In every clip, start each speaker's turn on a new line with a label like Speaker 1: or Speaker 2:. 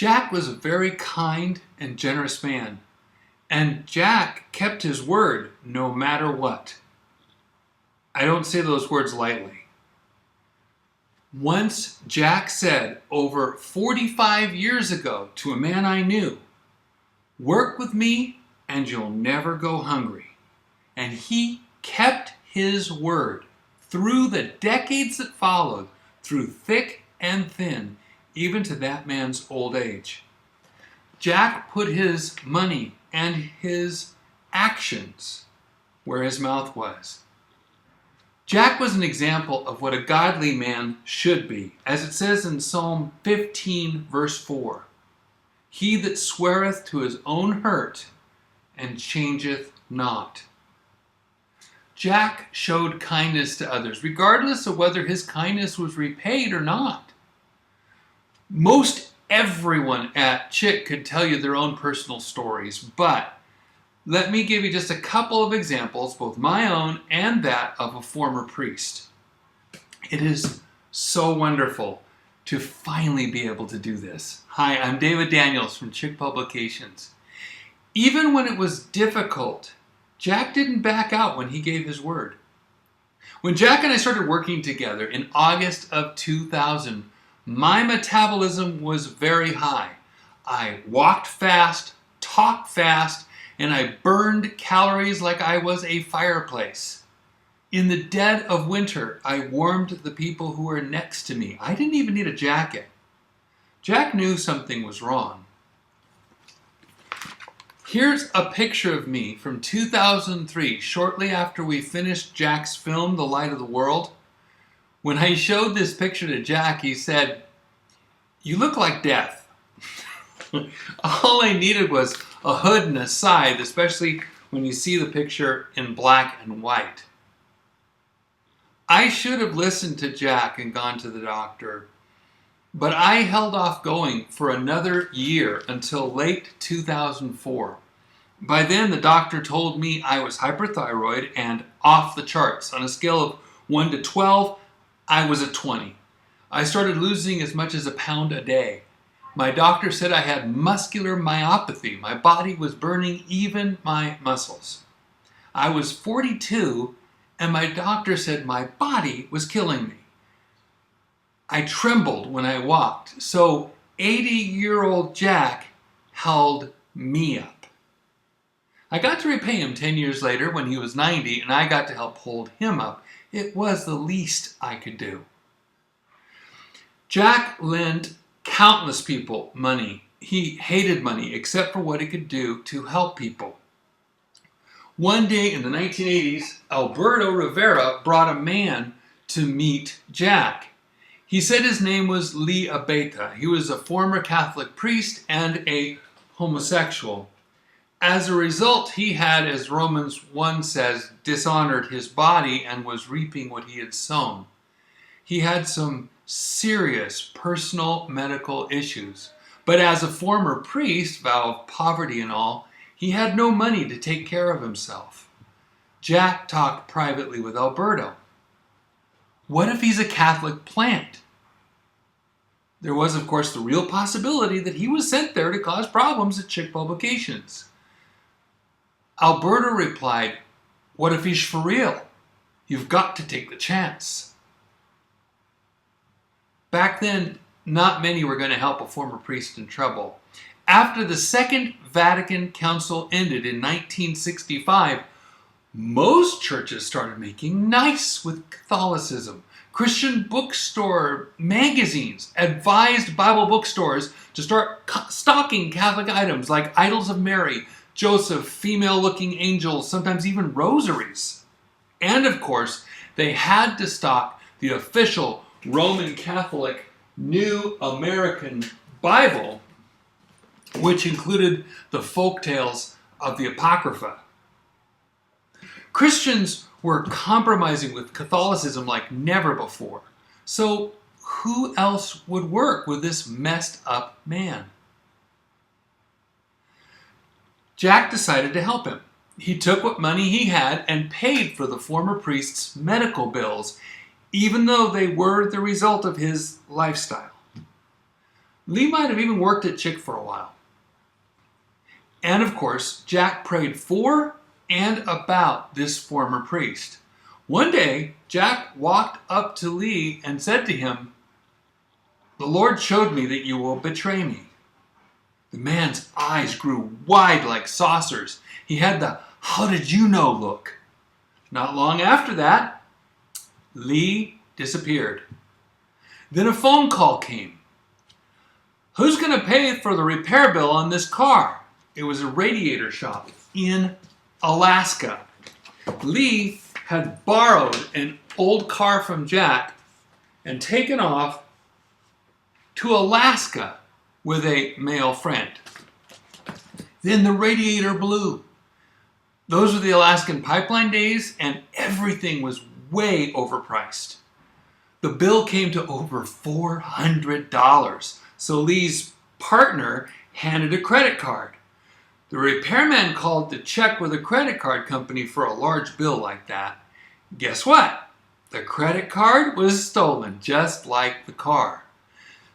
Speaker 1: Jack was a very kind and generous man, and Jack kept his word no matter what. I don't say those words lightly. Once Jack said over 45 years ago to a man I knew, "Work with me and you'll never go hungry." And he kept his word through the decades that followed, through thick and thin, even to that man's old age. Jack put his money and his actions where his mouth was. Jack was an example of what a godly man should be, as it says in Psalm 15, verse 4. "He that sweareth to his own hurt and changeth not." Jack showed kindness to others, regardless of whether his kindness was repaid or not. Most everyone at Chick could tell you their own personal stories, but let me give you just a couple of examples, both my own and that of a former priest. It is so wonderful to finally be able to do this. Hi, I'm David Daniels from Chick Publications. Even when it was difficult, Jack didn't back out when he gave his word. When Jack and I started working together in August of 2000, my metabolism was very high. I walked fast, talked fast, and I burned calories like I was a fireplace. In the dead of winter, I warmed the people who were next to me. I didn't even need a jacket. Jack knew something was wrong. Here's a picture of me from 2003, shortly after we finished Jack's film, The Light of the World. When I showed this picture to Jack, he said, "You look like death." All I needed was a hood and a scythe, especially when you see the picture in black and white. I should have listened to Jack and gone to the doctor, but I held off going for another year until late 2004. By then, the doctor told me I was hyperthyroid and off the charts. On a scale of 1 to 12, I was a 20. I started losing as much as a pound a day. My doctor said I had muscular myopathy. My body was burning even my muscles. I was 42, and my doctor said my body was killing me. I trembled when I walked, so 80-year-old Jack held me up. I got to repay him 10 years later when he was 90, and I got to help hold him up. It was the least I could do. Jack lent countless people money. He hated money except for what it could do to help people. One day in the 1980s, Alberto Rivera brought a man to meet Jack. He said his name was Lee Abeta. He was a former Catholic priest and a homosexual. As a result, he had, as Romans 1 says, dishonored his body and was reaping what he had sown. He had some serious personal medical issues, but as a former priest, vow of poverty and all, he had no money to take care of himself. Jack talked privately with Alberto. What if he's a Catholic plant? There was, of course, the real possibility that he was sent there to cause problems at Chick Publications. Alberto replied, "What if he's for real? You've got to take the chance." Back then, not many were going to help a former priest in trouble. After the Second Vatican Council ended in 1965, most churches started making nice with Catholicism. Christian bookstore magazines advised Bible bookstores to start stocking Catholic items like idols of Mary, Joseph, female-looking angels, sometimes even rosaries. And of course, they had to stock the official Roman Catholic New American Bible, which included the folk tales of the Apocrypha. Christians were compromising with Catholicism like never before. So who else would work with this messed up man? Jack decided to help him. He took what money he had and paid for the former priest's medical bills, even though they were the result of his lifestyle. Lee might have even worked at Chick for a while. And of course, Jack prayed for and about this former priest. One day, Jack walked up to Lee and said to him, "The Lord showed me that you will betray me." The man's eyes grew wide like saucers. He had the "how did you know" look. Not long after that, Lee disappeared. Then a phone call came. "Who's going to pay for the repair bill on this car?" It was a radiator shop in Alaska. Lee had borrowed an old car from Jack and taken off to Alaska with a male friend. Then the radiator blew. Those were the Alaskan pipeline days, and everything was way overpriced. The bill came to over $400, so Lee's partner handed a credit card. The repairman called to check with a credit card company for a large bill like that. Guess what? The credit card was stolen, just like the car.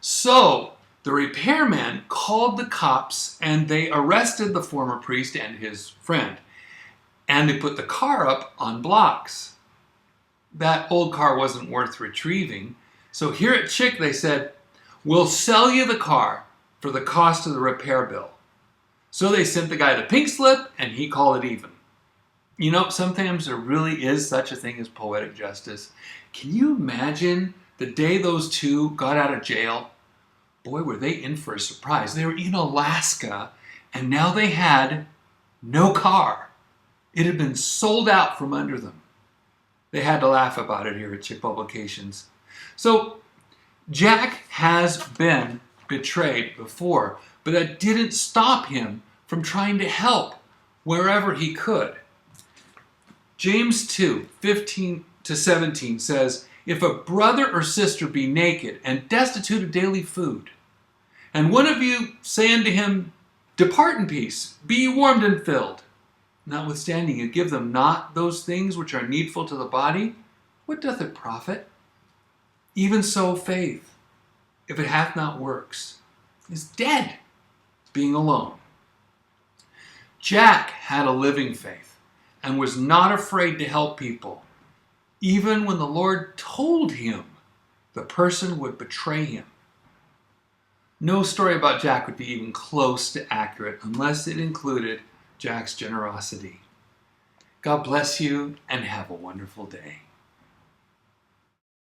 Speaker 1: So the repairman called the cops, and they arrested the former priest and his friend. And they put the car up on blocks. That old car wasn't worth retrieving. So here at Chick, they said, "We'll sell you the car for the cost of the repair bill." So they sent the guy the pink slip, and he called it even. You know, sometimes there really is such a thing as poetic justice. Can you imagine the day those two got out of jail? Boy, were they in for a surprise. They were in Alaska, and now they had no car. It had been sold out from under them. They had to laugh about it here at Chick Publications. So Jack has been betrayed before, but that didn't stop him from trying to help wherever he could. James 2:15-17 says, "If a brother or sister be naked and destitute of daily food, and one of you say unto him, Depart in peace, be ye warmed and filled, notwithstanding you give them not those things which are needful to the body, what doth it profit? Even so faith, if it hath not works, is dead, being alone." Jack had a living faith and was not afraid to help people, even when the Lord told him the person would betray him. No story about Jack would be even close to accurate unless it included Jack's generosity. God bless you and have a wonderful day.